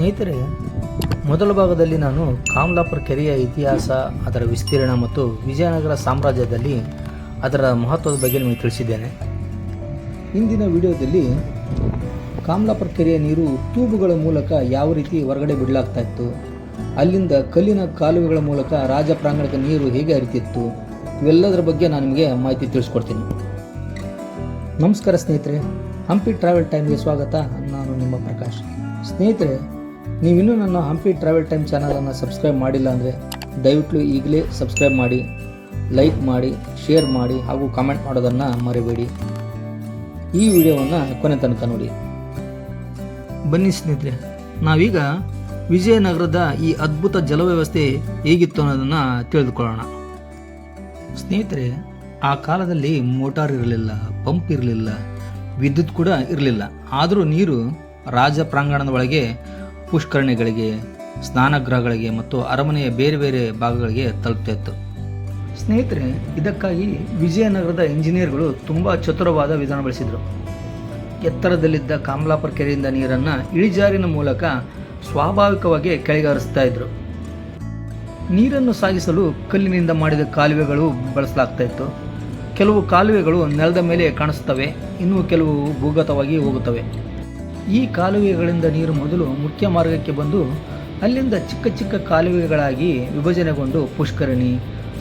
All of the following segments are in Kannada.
ಸ್ನೇಹಿತರೆ, ಮೊದಲ ಭಾಗದಲ್ಲಿ ನಾನು ಕಾಮಲಾಪುರ ಕೆರೆಯ ಇತಿಹಾಸ, ಅದರ ವಿಸ್ತೀರ್ಣ ಮತ್ತು ವಿಜಯನಗರ ಸಾಮ್ರಾಜ್ಯದಲ್ಲಿ ಅದರ ಮಹತ್ವದ ಬಗ್ಗೆ ನಿಮಗೆ ತಿಳಿಸಿದ್ದೇನೆ. ಇಂದಿನ ವಿಡಿಯೋದಲ್ಲಿ ಕಾಮಲಾಪುರ ಕೆರೆಯ ನೀರು ಟ್ಯೂಬ್ಗಳ ಮೂಲಕ ಯಾವ ರೀತಿ ಹೊರಗಡೆ ಬಿಡಲಾಗ್ತಾ ಇತ್ತು, ಅಲ್ಲಿಂದ ಕಲ್ಲಿನ ಕಾಲುವೆಗಳ ಮೂಲಕ ರಾಜ ಪ್ರಾಂಗಣಕ್ಕೆ ನೀರು ಹೇಗೆ ಹರಿತಿತ್ತು, ಇವೆಲ್ಲದರ ಬಗ್ಗೆ ನಾನು ನಿಮಗೆ ಮಾಹಿತಿ ತಿಳಿಸ್ಕೊಡ್ತೀನಿ. ನಮಸ್ಕಾರ ಸ್ನೇಹಿತರೆ, ಹಂಪಿ ಟ್ರಾವೆಲ್ ಟೈಮ್ಗೆ ಸ್ವಾಗತ. ನಾನು ನಿಮ್ಮ ಪ್ರಕಾಶ್. ಸ್ನೇಹಿತರೆ, ನೀವಿನ್ನೂ ನನ್ನ ಹಂಪಿ ಟ್ರಾವೆಲ್ ಟೈಮ್ ಚಾನಲನ್ನು ಸಬ್ಸ್ಕ್ರೈಬ್ ಮಾಡಿಲ್ಲ ಅಂದರೆ ದಯವಿಟ್ಟು ಈಗಲೇ ಸಬ್ಸ್ಕ್ರೈಬ್ ಮಾಡಿ, ಲೈಕ್ ಮಾಡಿ, ಶೇರ್ ಮಾಡಿ ಹಾಗೂ ಕಾಮೆಂಟ್ ಮಾಡೋದನ್ನು ಮರಿಬೇಡಿ. ಈ ವಿಡಿಯೋವನ್ನು ಕೊನೆ ತನಕ ನೋಡಿ. ಬನ್ನಿ ಸ್ನೇಹಿತರೆ, ನಾವೀಗ ವಿಜಯನಗರದ ಈ ಅದ್ಭುತ ಜಲವ್ಯವಸ್ಥೆ ಹೇಗಿತ್ತು ಅನ್ನೋದನ್ನು ತಿಳಿದುಕೊಳ್ಳೋಣ. ಸ್ನೇಹಿತರೆ, ಆ ಕಾಲದಲ್ಲಿ ಮೋಟಾರ್ ಇರಲಿಲ್ಲ, ಪಂಪ್ ಇರಲಿಲ್ಲ, ವಿದ್ಯುತ್ ಕೂಡ ಇರಲಿಲ್ಲ. ಆದರೂ ನೀರು ರಾಜ ಪ್ರಾಂಗಣದ ಒಳಗೆ ಪುಷ್ಕರಣಿಗಳಿಗೆ, ಸ್ನಾನಗೃಹಗಳಿಗೆ ಮತ್ತು ಅರಮನೆಯ ಬೇರೆ ಬೇರೆ ಭಾಗಗಳಿಗೆ ತಲುಪ್ತಾ ಇತ್ತು. ಸ್ನೇಹಿತರೆ, ಇದಕ್ಕಾಗಿ ವಿಜಯನಗರದ ಇಂಜಿನಿಯರ್ಗಳು ತುಂಬ ಚತುರವಾದ ವಿಧಾನ ಬಳಸಿದರು. ಎತ್ತರದಲ್ಲಿದ್ದ ಕಾಮಲಾಪುರ ಕೆರೆಯಿಂದ ನೀರನ್ನು ಇಳಿಜಾರಿನ ಮೂಲಕ ಸ್ವಾಭಾವಿಕವಾಗಿ ಕೆಳಗೆ ಹರಿಸ್ತಾ ಇದ್ರು. ನೀರನ್ನು ಸಾಗಿಸಲು ಕಲ್ಲಿನಿಂದ ಮಾಡಿದ ಕಾಲುವೆಗಳು ಬಳಸಲಾಗ್ತಾ ಇತ್ತು. ಕೆಲವು ಕಾಲುವೆಗಳು ನೆಲದ ಮೇಲೆ ಕಾಣಿಸ್ತವೆ, ಇನ್ನು ಕೆಲವು ಭೂಗತವಾಗಿ ಹೋಗುತ್ತವೆ. ಈ ಕಾಲುವೆಗಳಿಂದ ನೀರು ಮೊದಲು ಮುಖ್ಯ ಮಾರ್ಗಕ್ಕೆ ಬಂದು ಅಲ್ಲಿಂದ ಚಿಕ್ಕ ಚಿಕ್ಕ ಕಾಲುವೆಗಳಾಗಿ ವಿಭಜನೆಗೊಂಡು ಪುಷ್ಕರಣಿ,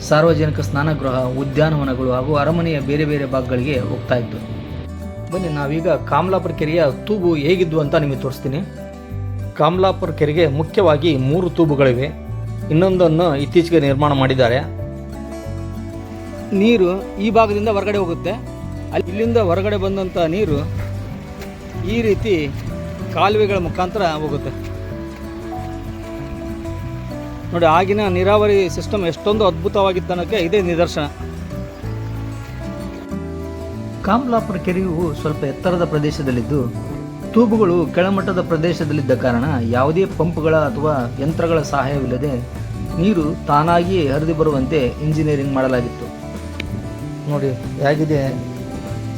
ಸಾರ್ವಜನಿಕ ಸ್ನಾನಗೃಹ, ಉದ್ಯಾನವನಗಳು ಹಾಗೂ ಅರಮನೆಯ ಬೇರೆ ಬೇರೆ ಭಾಗಗಳಿಗೆ ಹೋಗ್ತಾ ಇತ್ತು. ಬನ್ನಿ, ನಾವೀಗ ಕಾಮಲಾಪುರ ಕೆರೆಯ ತೂಬು ಹೇಗಿದ್ವು ಅಂತ ನಿಮಗೆ ತೋರಿಸ್ತೀನಿ. ಕಾಮಲಾಪುರ ಕೆರೆಗೆ ಮುಖ್ಯವಾಗಿ 3 ತೂಬುಗಳಿವೆ. ಇನ್ನೊಂದನ್ನು ಇತ್ತೀಚೆಗೆ ನಿರ್ಮಾಣ ಮಾಡಿದ್ದಾರೆ. ನೀರು ಈ ಭಾಗದಿಂದ ಹೊರಗಡೆ ಹೋಗುತ್ತೆ. ಇಲ್ಲಿಂದ ಹೊರಗಡೆ ಬಂದಂಥ ನೀರು ಈ ರೀತಿ ಕಾಲುವೆಗಳ ಮುಖಾಂತರ ಹೋಗುತ್ತೆ. ನೋಡಿ, ಆಗಿನ ನೀರಾವರಿ ಸಿಸ್ಟಮ್ ಎಷ್ಟೊಂದು ಅದ್ಭುತವಾಗಿತ್ತು ಅನ್ನೋಕ್ಕೆ ಇದೇ ನಿದರ್ಶನ. ಕಾಮಲಾಪುರ ಕೆರೆಯು ಸ್ವಲ್ಪ ಎತ್ತರದ ಪ್ರದೇಶದಲ್ಲಿದ್ದು ತೂಬುಗಳು ಕೆಳಮಟ್ಟದ ಪ್ರದೇಶದಲ್ಲಿದ್ದ ಕಾರಣ ಯಾವುದೇ ಪಂಪ್ಗಳ ಅಥವಾ ಯಂತ್ರಗಳ ಸಹಾಯವಿಲ್ಲದೆ ನೀರು ತಾನಾಗಿಯೇ ಹರಿದು ಬರುವಂತೆ ಇಂಜಿನಿಯರಿಂಗ್ ಮಾಡಲಾಗಿತ್ತು. ನೋಡಿ ಹೇಗಿದೆ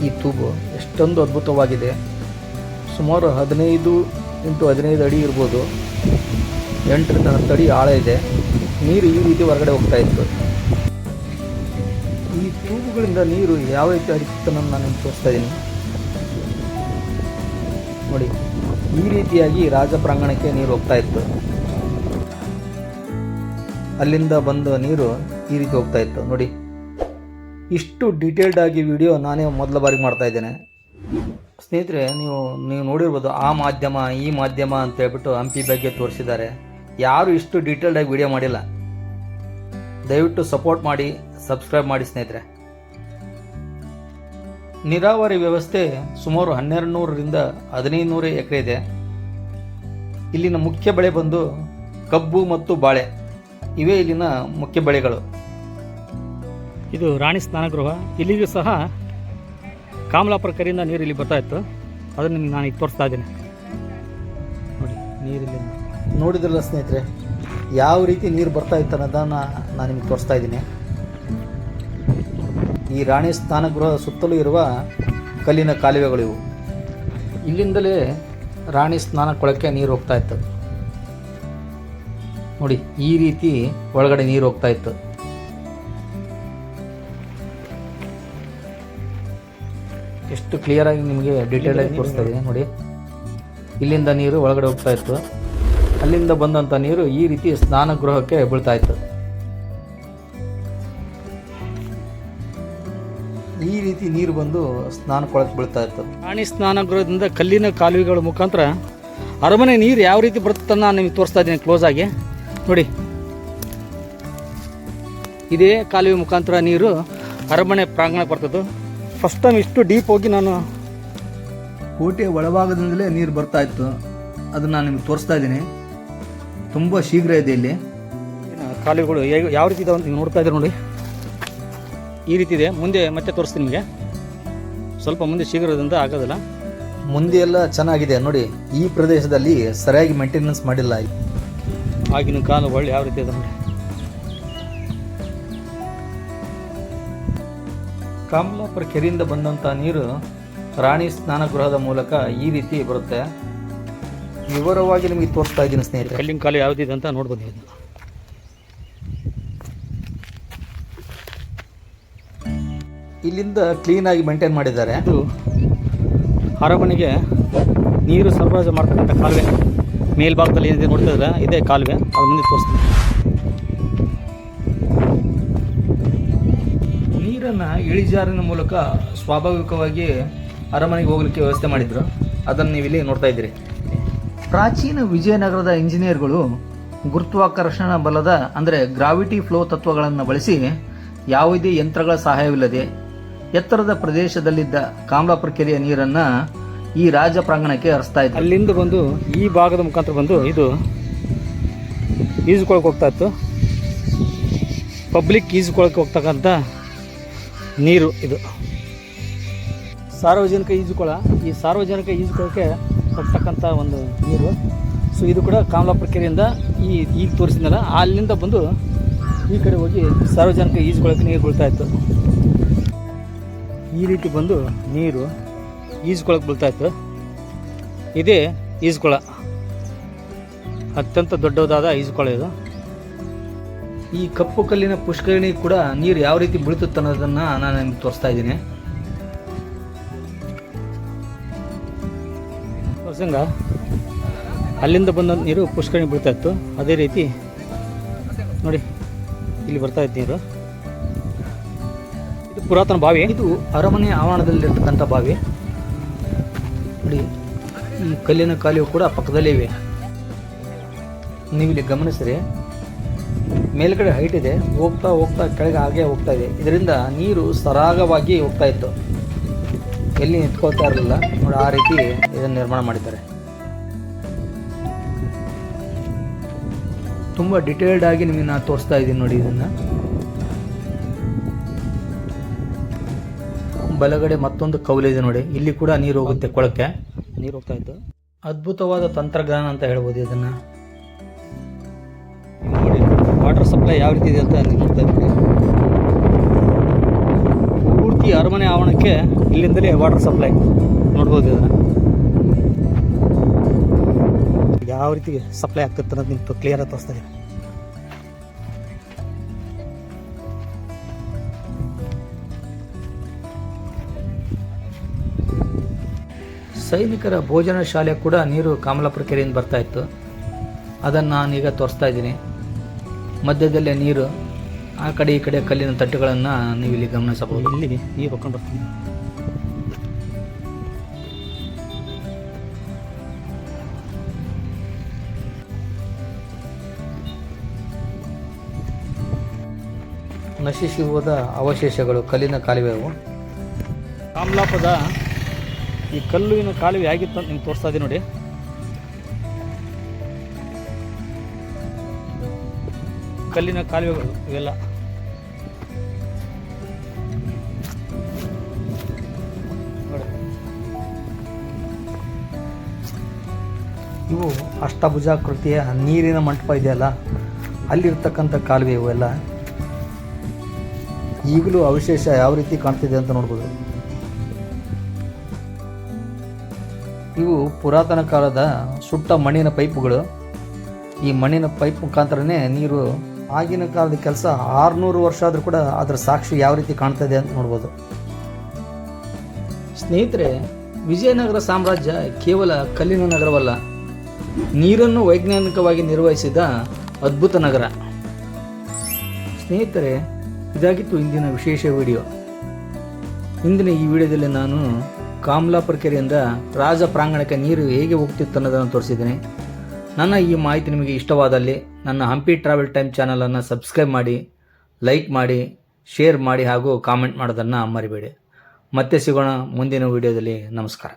ಈ ತೂಬು, ಎಷ್ಟೊಂದು ಅದ್ಭುತವಾಗಿದೆ. ಸುಮಾರು 15 x 15 ಅಡಿ ಇರ್ಬೋದು, 8 ರಿಂದ 10 ಅಡಿ ಆಳ ಇದೆ. ನೀರು ಈ ರೀತಿ ಹೊರಗಡೆ ಹೋಗ್ತಾ ಇತ್ತು. ಈ ತೂಬುಗಳಿಂದ ನೀರು ಯಾವ ರೀತಿ ಹರಿತಿತ್ತು ನಾನು ನಿಮ್ಗೆ ತೋರಿಸ್ತಾ ಇದ್ದೀನಿ. ನೋಡಿ, ಈ ರೀತಿಯಾಗಿ ರಾಜ ಪ್ರಾಂಗಣಕ್ಕೆ ನೀರು ಹೋಗ್ತಾ ಇತ್ತು. ಅಲ್ಲಿಂದ ಬಂದ ನೀರು ಈ ರೀತಿ ಹೋಗ್ತಾ ಇತ್ತು. ನೋಡಿ, ಇಷ್ಟು ಡೀಟೇಲ್ಡ್ ಆಗಿ ವಿಡಿಯೋ ನಾನೇ ಮೊದಲ ಬಾರಿಗೆ ಮಾಡ್ತಾ ಇದ್ದೇನೆ. ಸ್ನೇಹಿತರೆ, ನೀವು ನೋಡಿರ್ಬೋದು, ಆ ಮಾಧ್ಯಮ ಈ ಮಾಧ್ಯಮ ಅಂತ ಹೇಳ್ಬಿಟ್ಟು ಹಂಪಿ ಬಗ್ಗೆ ತೋರಿಸಿದ್ದಾರೆ. ಯಾರು ಇಷ್ಟು ಡೀಟೇಲ್ಡ್ ಆಗಿ ವಿಡಿಯೋ ಮಾಡಿಲ್ಲ. ದಯವಿಟ್ಟು ಸಪೋರ್ಟ್ ಮಾಡಿ, ಸಬ್ಸ್ಕ್ರೈಬ್ ಮಾಡಿ ಸ್ನೇಹಿತರೆ. ನೀರಾವರಿ ವ್ಯವಸ್ಥೆ ಸುಮಾರು 1200 ರಿಂದ 1500 ಎಕರೆ ಇದೆ. ಇಲ್ಲಿನ ಮುಖ್ಯ ಬೆಳೆ ಬಂದು ಕಬ್ಬು ಮತ್ತು ಬಾಳೆ, ಇವೇ ಇಲ್ಲಿನ ಮುಖ್ಯ ಬೆಳೆಗಳು. ಇದು ರಾಣಿ ಸ್ನಾನಗೃಹ. ಇಲ್ಲಿಗೂ ಸಹ ಕಾಮಲಾಪುರ ಕೆರೆಯಿಂದ ನೀರು ಇಲ್ಲಿ ಬರ್ತಾ ಇತ್ತು. ಅದನ್ನು ನಿಮಗೆ ನಾನು ಈಗ ತೋರಿಸ್ತಾ ಇದ್ದೀನಿ. ನೋಡಿ, ನೀರಿಲ್ಲಿ ನೋಡಿದ್ರಲ್ಲ ಸ್ನೇಹಿತರೆ, ಯಾವ ರೀತಿ ನೀರು ಬರ್ತಾ ಇತ್ತು ಅನ್ನೋದನ್ನು ನಾನು ನಿಮಗೆ ತೋರಿಸ್ತಾ ಇದ್ದೀನಿ. ಈ ರಾಣಿ ಸ್ನಾನಗೃಹದ ಸುತ್ತಲೂ ಇರುವ ಕಲ್ಲಿನ ಕಾಲುವೆಗಳು ಇವು. ಇಲ್ಲಿಂದಲೇ ರಾಣಿ ಸ್ನಾನ ಕೊಳಕ್ಕೆ ನೀರು ಹೋಗ್ತಾ ಇತ್ತು. ನೋಡಿ, ಈ ರೀತಿ ಒಳಗಡೆ ನೀರು ಹೋಗ್ತಾ ಇತ್ತು. ಎಷ್ಟು ಕ್ಲಿಯರ್ ಆಗಿ ನಿಮಗೆ ಡೀಟೇಲ್ ಆಗಿ ತೋರಿಸ್ತಾ ಇದ್ದೀನಿ. ನೋಡಿ, ಇಲ್ಲಿಂದ ನೀರು ಒಳಗಡೆ ಹೋಗ್ತಾ ಇತ್ತು. ಅಲ್ಲಿಂದ ಬಂದಂಥ ನೀರು ಈ ರೀತಿ ಸ್ನಾನಗೃಹಕ್ಕೆ ಬೀಳ್ತಾ ಇತ್ತು. ಈ ರೀತಿ ನೀರು ಬಂದು ಸ್ನಾನ ಕೊಳಕ್ಕೆ ಬೀಳ್ತಾ ಇತ್ತು. ರಾಣಿ ಸ್ನಾನಗೃಹದಿಂದ ಕಲ್ಲಿನ ಕಾಲುವೆಗಳ ಮುಖಾಂತರ ಅರಮನೆ ನೀರು ಯಾವ ರೀತಿ ಬರುತ್ತೆ ನಾನು ನಿಮಗೆ ತೋರಿಸ್ತಾ ಇದ್ದೀನಿ ಕ್ಲೋಸ್ ಆಗಿ. ನೋಡಿ, ಇದೇ ಕಾಲುವೆ ಮುಖಾಂತರ ನೀರು ಅರಮನೆ ಪ್ರಾಂಗಣಕ್ಕೆ ಬರ್ತದ್ದು. ಫಸ್ಟ್ ಟೈಮ್ ಇಷ್ಟು ಡೀಪ್ ಹೋಗಿ ನಾನು ಕೋಟೆಯ ಒಳಭಾಗದಿಂದಲೇ ನೀರು ಬರ್ತಾ ಇತ್ತು. ಅದನ್ನು ನಾನು ನಿಮಗೆ ತೋರಿಸ್ತಾ ಇದ್ದೀನಿ. ತುಂಬ ಶೀಘ್ರ ಇದೆ ಇಲ್ಲಿ ಕಾಲುವೆಗಳು ಯಾವ ರೀತಿ ಇದಾವೆ ಅಂತ ನೀವು ನೋಡ್ತಾ ಇದ್ದೀರಿ. ನೋಡಿ, ಈ ರೀತಿ ಇದೆ. ಮುಂದೆ ಮತ್ತೆ ತೋರಿಸ್ತೀನಿ ನಿಮಗೆ. ಸ್ವಲ್ಪ ಮುಂದೆ ಶೀಘ್ರದಿಂದ ಆಗೋದಿಲ್ಲ. ಮುಂದೆ ಎಲ್ಲ ಚೆನ್ನಾಗಿದೆ. ನೋಡಿ, ಈ ಪ್ರದೇಶದಲ್ಲಿ ಸರಿಯಾಗಿ ಮೇಂಟೆನೆನ್ಸ್ ಮಾಡಿಲ್ಲ. ಆಗಿನ ಕಾಲ ಒಳ್ಳೆ ಯಾವ ರೀತಿ ಇದೆ ನೋಡಿ. ಕಾಮಲಾಪುರ ಕೆರೆಯಿಂದ ಬಂದಂಥ ನೀರು ರಾಣಿ ಸ್ನಾನಗೃಹದ ಮೂಲಕ ಈ ರೀತಿ ಬರುತ್ತೆ. ವಿವರವಾಗಿ ನಿಮಗೆ ತೋರಿಸ್ತಾ ಇದ್ದೀನಿ ಸ್ನೇಹಿತರೆ. ಕಲ್ಲಿನ ಕಾಲು ಯಾವುದಿದೆ ಅಂತ ನೋಡ್ಬೋದು ನೀವು. ಇಲ್ಲಿಂದ ಕ್ಲೀನಾಗಿ ಮೇಂಟೈನ್ ಮಾಡಿದ್ದಾರೆ. ಇದು ಅರಮನೆಗೆ ನೀರು ಸರಬರಾಜು ಮಾಡ್ತಕ್ಕಂಥ ಕಾಲುವೆ. ಮೇಲ್ಭಾಗದಲ್ಲಿ ಏನಿದೆ ನೋಡ್ತಿದ್ರೆ ಇದೇ ಕಾಲುವೆ. ಅದು ಮುಂದೆ ತೋರಿಸ್ತೀನಿ. ನೀರನ್ನು ಇಳಿಜಾರಿನ ಮೂಲಕ ಸ್ವಾಭಾವಿಕವಾಗಿ ಅರಮನೆಗೆ ಹೋಗಲಿಕ್ಕೆ ವ್ಯವಸ್ಥೆ ಮಾಡಿದ್ರು. ಅದನ್ನು ನೀವು ಇಲ್ಲಿ ನೋಡ್ತಾ ಇದ್ದೀರಿ. ಪ್ರಾಚೀನ ವಿಜಯನಗರದ ಇಂಜಿನಿಯರ್ಗಳು ಗುರುತ್ವಾಕರ್ಷಣ ಬಲದ ಅಂದರೆ ಗ್ರಾವಿಟಿ ಫ್ಲೋ ತತ್ವಗಳನ್ನು ಬಳಸಿ ಯಾವುದೇ ಯಂತ್ರಗಳ ಸಹಾಯವಿಲ್ಲದೆ ಎತ್ತರದ ಪ್ರದೇಶದಲ್ಲಿದ್ದ ಕಾಮಲಾಪುರ ಕೆರೆಯ ನೀರನ್ನು ಈ ರಾಜ ಪ್ರಾಂಗಣಕ್ಕೆ ಹರಿಸ್ತಾ ಇದ್ರು. ಅಲ್ಲಿಂದ ಬಂದು ಈ ಭಾಗದ ಮುಖಾಂತರ ಬಂದು ಇದು ಈಜುಕೊಳಕ್ಕೆ ಹೋಗ್ತಾ ಇತ್ತು. ಪಬ್ಲಿಕ್ ಈಜುಕೊಳಕ್ಕೆ ಹೋಗ್ತಕ್ಕಂಥ ನೀರು ಇದು. ಸಾರ್ವಜನಿಕ ಈಜುಕೊಳ. ಈ ಸಾರ್ವಜನಿಕ ಈಜುಕೊಳಕ್ಕೆ ಹೋಗ್ತಕ್ಕಂಥ ಒಂದು ನೀರು. ಸೊ ಇದು ಕೂಡ ಕಾಮಲಾಪುರ ಕೆರೆಯಿಂದ ಈಗ ತೋರಿಸಿದ್ನಲ್ಲ ಅಲ್ಲಿಂದ ಬಂದು ಈ ಕಡೆ ಹೋಗಿ ಸಾರ್ವಜನಿಕ ಈಜುಕೊಳಕ್ಕೆ ನೀರು ಬೀಳ್ತಾ ಇತ್ತು. ಈ ರೀತಿ ಬಂದು ನೀರು ಈಜುಕೊಳಕ್ಕೆ ಬೀಳ್ತಾ ಇತ್ತು. ಇದೇ ಈಜುಕೊಳ. ಅತ್ಯಂತ ದೊಡ್ಡದಾದ ಈಜುಕೊಳ ಇದು. ಈ ಕಪ್ಪು ಕಲ್ಲಿನ ಪುಷ್ಕರಣಿ ಕೂಡ ನೀರು ಯಾವ ರೀತಿ ಬೀಳ್ತುತ್ತೆ ಅನ್ನೋದನ್ನು ನಾನು ನಿಮ್ಗೆ ತೋರಿಸ್ತಾ ಇದ್ದೀನಿ. ಪ್ರಸಂಗ ಅಲ್ಲಿಂದ ಬಂದ ನೀರು ಪುಷ್ಕರಣಿ ಬೀಳ್ತಾ ಇತ್ತು. ಅದೇ ರೀತಿ ನೋಡಿ ಇಲ್ಲಿ ಬರ್ತಾ ಇತ್ತು ನೀರು. ಇದು ಪುರಾತನ ಬಾವಿ. ಇದು ಅರಮನೆ ಆವರಣದಲ್ಲಿರ್ತಕ್ಕಂಥ ಬಾವಿ ನೋಡಿ. ಈ ಕಲ್ಲಿನ ಕಾಲುವೆ ಕೂಡ ಪಕ್ಕದಲ್ಲೇ ಇವೆ. ನೀವು ಇಲ್ಲಿ ಗಮನಿಸಿದ್ರೆ ಮೇಲ್ಗಡೆ ಹೈಟ್ ಇದೆ. ಹೋಗ್ತಾ ಹೋಗ್ತಾ ಕೆಳಗೆ ಹಾಗೆ ಹೋಗ್ತಾ ಇದೆ. ಇದರಿಂದ ನೀರು ಸರಾಗವಾಗಿ ಹೋಗ್ತಾ ಇತ್ತು. ಎಲ್ಲಿ ನಿಂತ್ಕೊಳ್ತಾ ಇರಲಿಲ್ಲ ನೋಡಿ. ಆ ರೀತಿ ಇದನ್ನು ನಿರ್ಮಾಣ ಮಾಡಿದ್ದಾರೆ. ತುಂಬ ಡಿಟೇಲ್ಡ್ ಆಗಿ ನಿಮಗೆ ನಾನು ತೋರಿಸ್ತಾ ಇದ್ದೀನಿ ನೋಡಿ. ಇದನ್ನು ಬಲಗಡೆ ಮತ್ತೊಂದು ಕೌಲಿದೆ ನೋಡಿ. ಇಲ್ಲಿ ಕೂಡ ನೀರು ಹೋಗುತ್ತೆ, ಕೊಳಕ್ಕೆ ನೀರು ಹೋಗ್ತಾ ಇತ್ತು. ಅದ್ಭುತವಾದ ತಂತ್ರಜ್ಞಾನ ಅಂತ ಹೇಳ್ಬೋದು ಇದನ್ನು. ನೋಡಿ ವಾಟರ್ ಸಪ್ಲೈ ಯಾವ ರೀತಿ ಇದೆ ಅಂತ ನೋಡ್ತಾ ಇದ್ದೀವಿ. ಪೂರ್ತಿ ಅರಮನೆ ಆವರಣಕ್ಕೆ ಇಲ್ಲಿಂದಲೇ ವಾಟರ್ ಸಪ್ಲೈ ನೋಡ್ಬೋದು. ಇದನ್ನು ಯಾವ ರೀತಿ ಸಪ್ಲೈ ಆಗ್ತಿತ್ತು ಅನ್ನೋದು ನಿಮ್ಗೆ ಕ್ಲಿಯರ್ ಆಗಿ ತೋರಿಸ್ತಾ ಇದೆ. ಸೈನಿಕರ ಭೋಜನ ಶಾಲೆ ಕೂಡ ನೀರು ಕಾಮಲಾಪುರ ಕೆರೆಯಿಂದ ಬರ್ತಾ ಇತ್ತು. ಅದನ್ನು ನಾನೀಗ ತೋರಿಸ್ತಾ ಇದ್ದೀನಿ. ಮಧ್ಯದಲ್ಲೇ ನೀರು. ಆ ಕಡೆ ಈ ಕಡೆ ಕಲ್ಲಿನ ತಟ್ಟೆಗಳನ್ನು ನೀವು ಇಲ್ಲಿ ಗಮನಿಸಬಹುದು. ಇಲ್ಲಿ ನೀರು ಹೊಕ್ಕೊಂಡು ಬರ್ತೀನಿ. ನಶಿಸಿ ಹೋದ ಅವಶೇಷಗಳು, ಕಲ್ಲಿನ ಕಾಲುವೆವು. ಕಾಮಲಾಪುರದ ಈ ಕಲ್ಲಿನ ಕಾಲುವೆ ಆಗಿತ್ತು ಅಂತ ನಿಮ್ಗೆ ತೋರಿಸ್ತಾ ಇದ್ದೀನಿ ನೋಡಿ. ಕಲ್ಲಿನ ಕಾಲುವೆಗಳು ಇವೆಲ್ಲ. ಇವು ಅಷ್ಟಭುಜಾಕೃತಿಯ ನೀರಿನ ಮಂಟಪ ಇದೆಯಲ್ಲ, ಅಲ್ಲಿರ್ತಕ್ಕಂಥ ಕಾಲುವೆ ಇವೆಲ್ಲ. ಈಗಲೂ ಅವಶೇಷ ಯಾವ ರೀತಿ ಕಾಣ್ತಿದೆ ಅಂತ ನೋಡ್ಬೋದು. ಇವು ಪುರಾತನ ಕಾಲದ ಸುಟ್ಟ ಮಣ್ಣಿನ ಪೈಪುಗಳು. ಈ ಮಣ್ಣಿನ ಪೈಪ್ ಮುಖಾಂತರನೇ ನೀರು. ಆಗಿನ ಕಾಲದ ಕೆಲಸ 600 ವರ್ಷ ಆದರೂ ಕೂಡ ಅದರ ಸಾಕ್ಷಿ ಯಾವ ರೀತಿ ಕಾಣ್ತದೆ ಅಂತ ನೋಡ್ಬೋದು. ಸ್ನೇಹಿತರೆ, ವಿಜಯನಗರ ಸಾಮ್ರಾಜ್ಯ ಕೇವಲ ಕಲ್ಲಿನ ನಗರವಲ್ಲ, ನೀರನ್ನು ವೈಜ್ಞಾನಿಕವಾಗಿ ನಿರ್ವಹಿಸಿದ ಅದ್ಭುತ ನಗರ. ಸ್ನೇಹಿತರೆ, ಇದಾಗಿತ್ತು ಇಂದಿನ ವಿಶೇಷ ವಿಡಿಯೋ. ಇಂದಿನ ಈ ವಿಡಿಯೋದಲ್ಲಿ ನಾನು ಕಾಮಲಾಪುರ ಕೆರೆಯಿಂದ ರಾಜ ಪ್ರಾಂಗಣಕ್ಕೆ ನೀರು ಹೇಗೆ ಹೋಗ್ತಿತ್ತು ಅನ್ನೋದನ್ನು ತೋರಿಸಿದ್ದೀನಿ. ನನ್ನ ಈ ಮಾಹಿತಿ ನಿಮಗೆ ಇಷ್ಟವಾದಲ್ಲಿ ನನ್ನ ಹಂಪಿ ಟ್ರಾವೆಲ್ ಟೈಮ್ ಚಾನಲನ್ನು ಸಬ್ಸ್ಕ್ರೈಬ್ ಮಾಡಿ, ಲೈಕ್ ಮಾಡಿ, ಶೇರ್ ಮಾಡಿ ಹಾಗೂ ಕಾಮೆಂಟ್ ಮಾಡೋದನ್ನು ಮರಿಬೇಡಿ. ಮತ್ತೆ ಸಿಗೋಣ ಮುಂದಿನ ವಿಡಿಯೋದಲ್ಲಿ. ನಮಸ್ಕಾರ.